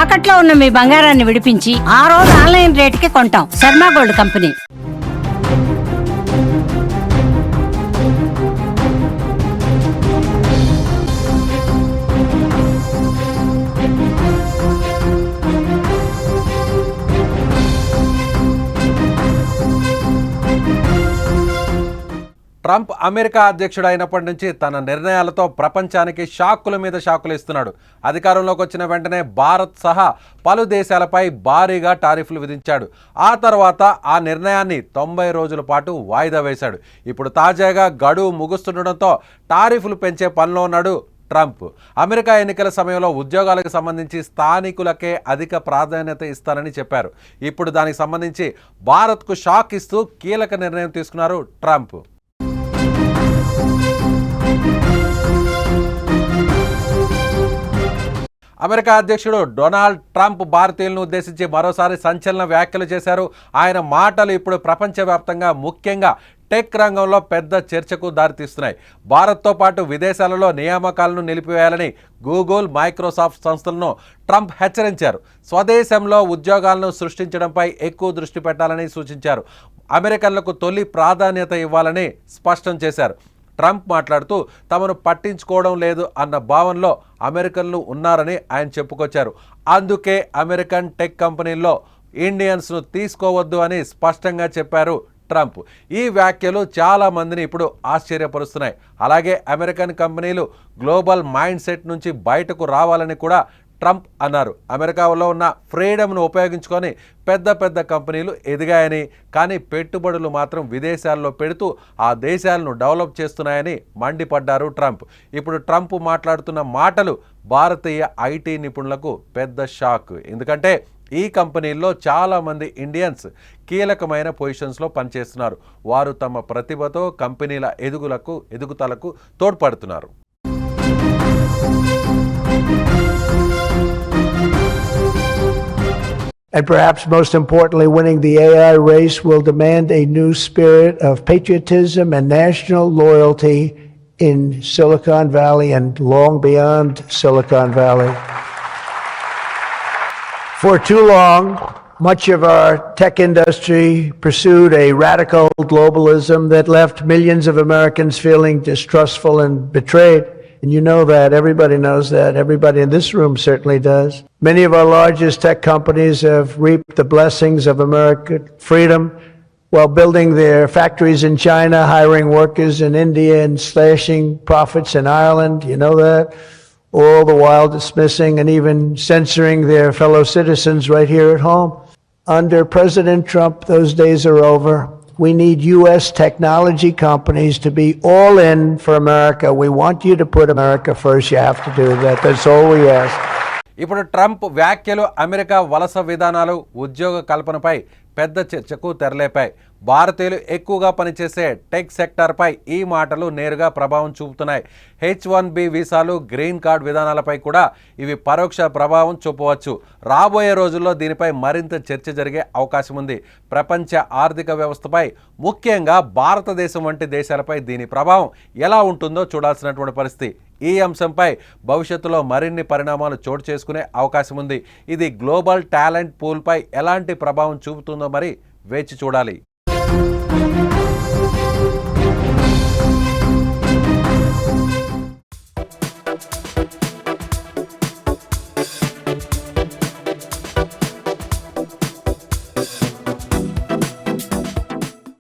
తాకట్లో ఉన్న మీ బంగారాన్ని విడిపించి ఆ రోజు ఆన్లైన్ రేటుకి కొంటాం. Sharma gold company. Trump America అధ్యక్షుడు అయినప్పటి నుంచి తన నిర్ణయాలతో ప్రపంచానికి షాకుల మీద షాకులు ఇస్తున్నాడు. అధికారంలోకి వచ్చిన వెంటనే భారత్ సహా పలు దేశాలపై భారీగా టారిఫ్లు విధించాడు. ఆ తర్వాత ఆ నిర్ణయాన్ని 90 రోజుల పాటు వాయిదా వేశాడు. ఇప్పుడు తాజాగా గడువు ముగుస్తుండటంతో టారిఫ్లు పెంచే పనిలో ఉన్నాడు ట్రంప్. అమెరికా ఎన్నికల సమయంలో ఉద్యోగాలకు సంబంధించి స్థానికులకే అధిక ప్రాధాన్యత ఇస్తానని చెప్పారు. ఇప్పుడు దానికి సంబంధించి భారత్కు షాక్ ఇస్తూ కీలక నిర్ణయం తీసుకున్నారు ట్రంప్. అమెరికా అధ్యక్షుడు డొనాల్డ్ ట్రంప్ భారతీయులను ఉద్దేశించి మరోసారి సంచలన వ్యాఖ్యలు చేశారు. ఆయన మాటలు ఇప్పుడు ప్రపంచవ్యాప్తంగా ముఖ్యంగా టెక్ రంగంలో పెద్ద చర్చకు దారితీస్తున్నాయి. భారత్తో పాటు విదేశాలలో నియామకాలను నిలిపివేయాలని గూగుల్, మైక్రోసాఫ్ట్ సంస్థలను ట్రంప్ హెచ్చరించారు. స్వదేశంలో ఉద్యోగాలను సృష్టించడంపై ఎక్కువ దృష్టి పెట్టాలని సూచించారు. అమెరికన్లకు తొలి ప్రాధాన్యత ఇవ్వాలని స్పష్టం చేశారు. ట్రంప్ మాట్లాడుతూ తమను పట్టించుకోవడం లేదు అన్న భావనలో అమెరికన్లు ఉన్నారని ఆయన చెప్పుకొచ్చారు. అందుకే అమెరికన్ టెక్ కంపెనీల్లో ఇండియన్స్ను తీసుకోవద్దు అని స్పష్టంగా చెప్పారు ట్రంప్. ఈ వ్యాఖ్యలు చాలామందిని ఇప్పుడు ఆశ్చర్యపరుస్తున్నాయి. అలాగే అమెరికన్ కంపెనీలు గ్లోబల్ మైండ్ సెట్ నుంచి బయటకు రావాలని కూడా ట్రంప్ అన్నారు. అమెరికాలో ఉన్న ఫ్రీడమ్ను ఉపయోగించుకొని పెద్ద పెద్ద కంపెనీలు ఎదిగాయని, కానీ పెట్టుబడులు మాత్రం విదేశాల్లో పెడుతూ ఆ దేశాలను డెవలప్ చేస్తున్నాయని మండిపడ్డారు ట్రంప్. ఇప్పుడు ట్రంప్ మాట్లాడుతున్న మాటలు భారతీయ ఐటీ నిపుణులకు పెద్ద షాక్. ఎందుకంటే ఈ కంపెనీల్లో చాలామంది ఇండియన్స్ కీలకమైన పొజిషన్స్లో పనిచేస్తున్నారు. వారు తమ ప్రతిభతో కంపెనీల ఎదుగుదలకు తోడ్పడుతున్నారు. And perhaps most importantly, winning the AI race will demand a new spirit of patriotism and national loyalty in Silicon Valley and long beyond Silicon Valley. For too long, much of our tech industry pursued a radical globalism that left millions of Americans feeling distrustful and betrayed. And you know that. Everybody knows that. Everybody in this room certainly does. Many of our largest tech companies have reaped the blessings of American freedom while building their factories in China, hiring workers in India, and slashing profits in Ireland. You know that. All the while dismissing and even censoring their fellow citizens right here at home. Under President Trump, those days are over. We need U.S. technology companies to be all in for America. We want you to put America first. You have to do that. That's all we ask. ఇప్పుడు Trump వ్యాఖ్యలు America వలస విధానాలు, ఉద్యోగ కల్పనపై పెద్ద చర్చకు తెరలేపాయి. భారతీయులు ఎక్కువగా పనిచేసే టెక్ సెక్టార్పై ఈ మాటలు నేరుగా ప్రభావం చూపుతున్నాయి. H-1B వీసాలు, గ్రీన్ కార్డ్ విధానాలపై కూడా ఇవి పరోక్ష ప్రభావం చూపవచ్చు. రాబోయే రోజుల్లో దీనిపై మరింత చర్చ జరిగే అవకాశం ఉంది. ప్రపంచ ఆర్థిక వ్యవస్థపై, ముఖ్యంగా భారతదేశం వంటి దేశాలపై దీని ప్రభావం ఎలా ఉంటుందో చూడాల్సినటువంటి పరిస్థితి. ఈ అంశంపై భవిష్యత్తులో మరిన్ని పరిణామాలు చోటు చేసుకునే అవకాశం ఉంది. ఇది గ్లోబల్ టాలెంట్ పూల్పై ఎలాంటి ప్రభావం చూపుతుందో మరి వేచి చూడాలి.